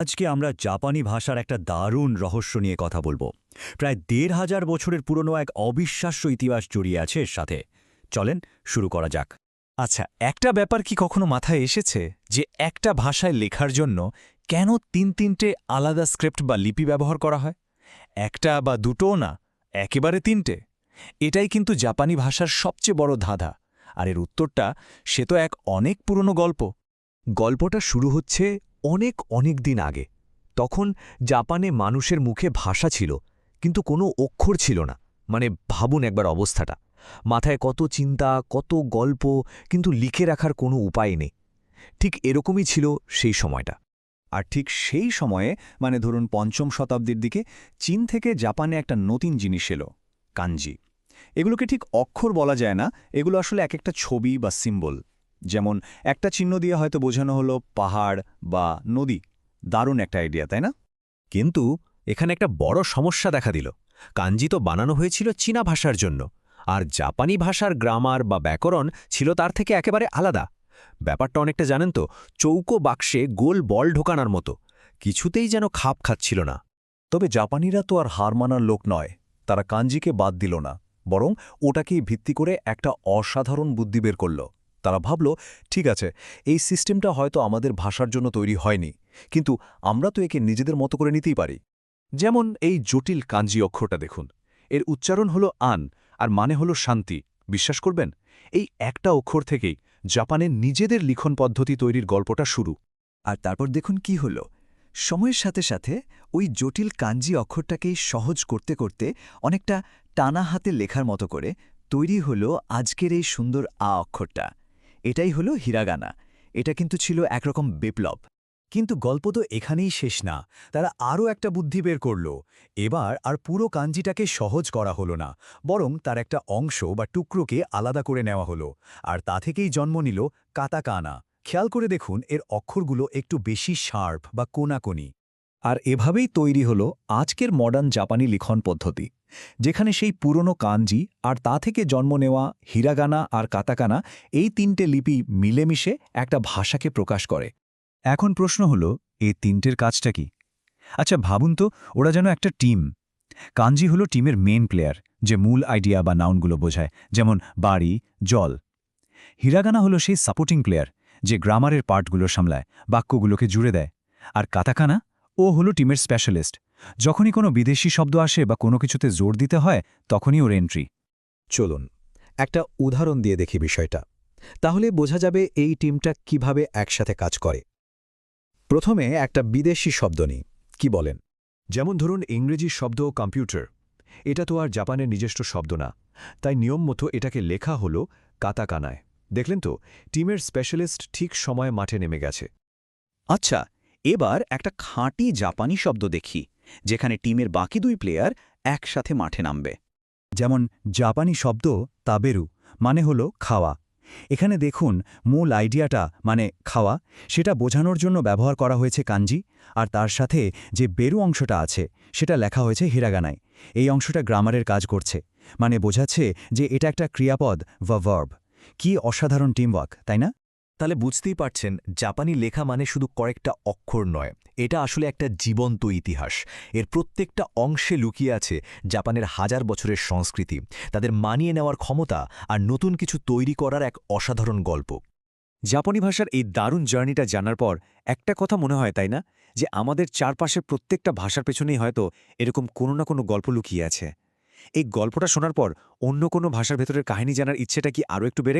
আজকে আমরা জাপানি ভাষার একটা দারুণ রহস্য নিয়ে কথা বলবো। প্রায় ১,৫০০ বছরের পুরনো এক অবিশ্বাস্য ইতিহাস জড়িয়ে আছে এর সাথে। চলেন শুরু করা যাক। আচ্ছা, একটা ব্যাপার কি কখনো মাথায় এসেছে যে একটা ভাষায় লেখার জন্য কেন তিনটে আলাদা স্ক্রিপ্ট বা লিপি ব্যবহার করা হয়? একটা বা দুটোও না, একেবারে তিনটে। এটাই কিন্তু জাপানি ভাষার সবচেয়ে বড় ধাঁধা। আর এর উত্তরটা সে তো এক অনেক পুরনো গল্প। গল্পটা শুরু হচ্ছে অনেক অনেক দিন আগে। তখন জাপানে মানুষের মুখে ভাষা ছিল, কিন্তু কোনো অক্ষর ছিল না। মানে ভাবুন একবার অবস্থাটা। মাথায় কত চিন্তা, কত গল্প, কিন্তু লিখে রাখার কোনো উপায় নেই। ঠিক এরকমই ছিল সেই সময়টা। আর ঠিক সেই সময়ে মানে ধরুন ৫ম শতাব্দীর দিকে চীন থেকে জাপানে একটা নতুন জিনিস এলো, কাঞ্জি। এগুলোকে ঠিক অক্ষর বলা যায় না, এগুলো আসলে এক একটা ছবি বা সিম্বল। যেমন একটা চিহ্ন দিয়ে হয়তো বোঝানো হলো পাহাড় বা নদী। দারুণ একটা আইডিয়া, তাই না? কিন্তু এখানে একটা বড় সমস্যা দেখা দিল। কাঞ্জি তো বানানো হয়েছিল চীনা ভাষার জন্য, আর জাপানি ভাষার গ্রামার বা ব্যাকরণ ছিল তার থেকে একেবারে আলাদা। ব্যাপারটা অনেকটা জানেন তো, চৌকো বাক্সে গোল বল ঢোকানোর মতো। কিছুতেই যেন খাপ খাচ্ছিল না। তবে জাপানিরা তো আর হার মানার লোক নয়। তারা কাঞ্জিকে বাদ দিল না, বরং ওটাকেই ভিত্তি করে একটা অসাধারণ বুদ্ধি বের করল। তারা ভাবল, ঠিক আছে, এই সিস্টেমটা হয়তো আমাদের ভাষার জন্য তৈরি হয়নি, কিন্তু আমরা তো একে নিজেদের মতো করে নিতেই পারি। যেমন এই জটিল কাঞ্জি অক্ষরটা দেখুন। এর উচ্চারণ হলো আন, আর মানে হলো শান্তি। বিশ্বাস করবেন, এই একটা অক্ষর থেকেই জাপানের নিজেদের লিখন পদ্ধতি তৈরির গল্পটা শুরু। আর তারপর দেখুন কি হল। সময়ের সাথে সাথে ওই জটিল কাঞ্জি অক্ষরটাকেই সহজ করতে করতে অনেকটা টানা হাতে লেখার মতো করে তৈরি হল আজকের এই সুন্দর আ অক্ষরটা। এটাই হলো হিরাগানা। এটা কিন্তু ছিল একরকম বিপ্লব। কিন্তু গল্প তো এখানেই শেষ না। তারা আরও একটা বুদ্ধি বের করল। এবার আর পুরো কাঞ্জিটাকে সহজ করা হলো না, বরং তার একটা অংশ বা টুকরোকে আলাদা করে নেওয়া হলো। আর তা থেকেই জন্ম নিল কাতাকানা। খেয়াল করে দেখুন, এর অক্ষরগুলো একটু বেশি শার্প বা কোনাকোনি। আর এভাবেই তৈরি হলো আজকের মডার্ন জাপানি লিখন পদ্ধতি, যেখানে সেই পুরনো কাঞ্জি আর তা থেকে জন্ম নেওয়া হিরাগানা আর কাতাকানা, এই তিনটে লিপি মিলেমিশে একটা ভাষাকে প্রকাশ করে। এখন প্রশ্ন হল, এই তিনটের কাজটা কি? আচ্ছা ভাবুন তো, ওরা যেন একটা টিম। কাঞ্জি হলো টিমের মেন প্লেয়ার, যে মূল আইডিয়া বা নাউনগুলো বোঝায়, যেমন বাড়ি, জল। হিরাগানা হলো সেই সাপোর্টিং প্লেয়ার, যে গ্রামারের পার্টগুলো সামলায়, বাক্যগুলোকে জুড়ে দেয়। আর কাতাকানা, ও হলো টিমের স্পেশালিস্ট। যখনই কোনো বিদেশি শব্দ আসে বা কোনো কিছুতে জোর দিতে হয়, তখনই ওর এন্ট্রি। চলুন একটা উদাহরণ দিয়ে দেখি বিষয়টা। তাহলে বোঝা যাবে এই টিমটা কিভাবে একসাথে কাজ করে। প্রথমে একটা বিদেশি শব্দ নিই, কি বলেন? যেমন ধরুন ইংরেজি শব্দ কম্পিউটার। এটা তো আর জাপানের নিজস্ব শব্দ না, তাই নিয়ম মতো এটাকে লেখা হলো কাতাকানায়। দেখলেন তো, টিমের স্পেশালিস্ট ঠিক সময়ে মাঠে নেমে গেছে। আচ্ছা, এবার একটা খাঁটি জাপানি শব্দ দেখি, যেখানে টিমের বাকি দুই প্লেয়ার একসাথে মাঠে নামবে। যেমন জাপানি শব্দ তাবেরু, মানে হলো খাওয়া। এখানে দেখুন, মূল আইডিয়াটা মানে খাওয়া, সেটা বোঝানোর জন্য ব্যবহার করা হয়েছে কাঞ্জি। আর তার সাথে যে বেরু অংশটা আছে, সেটা লেখা হয়েছে হিরাগানায়। এই অংশটা গ্রামারের কাজ করছে, মানে বোঝাচ্ছে যে এটা একটা ক্রিয়াপদ বা ভার্ব। কি অসাধারণ টিমওয়ার্ক, তাই না? তাহলে বুঝতেই পারছেন, জাপানি লেখা মানে শুধু কয়েকটা অক্ষর নয়, এটা আসলে একটা জীবন্ত ইতিহাস। এর প্রত্যেকটা অংশে লুকিয়ে আছে জাপানের হাজার বছরের সংস্কৃতি, তাদের মানিয়ে নেওয়ার ক্ষমতা, আর নতুন কিছু তৈরি করার এক অসাধারণ গল্প। জাপানি ভাষার এই দারুণ জার্নিটা জানার পর একটা কথা মনে হয়, তাই না, যে আমাদের চারপাশের প্রত্যেকটা ভাষার পেছনেই হয়তো এরকম কোনো না কোনো গল্প লুকিয়ে আছে। এই গল্পটা শোনার পর অন্য কোনো ভাষার ভেতরের কাহিনী জানার ইচ্ছেটা কি আরও একটু বেড়ে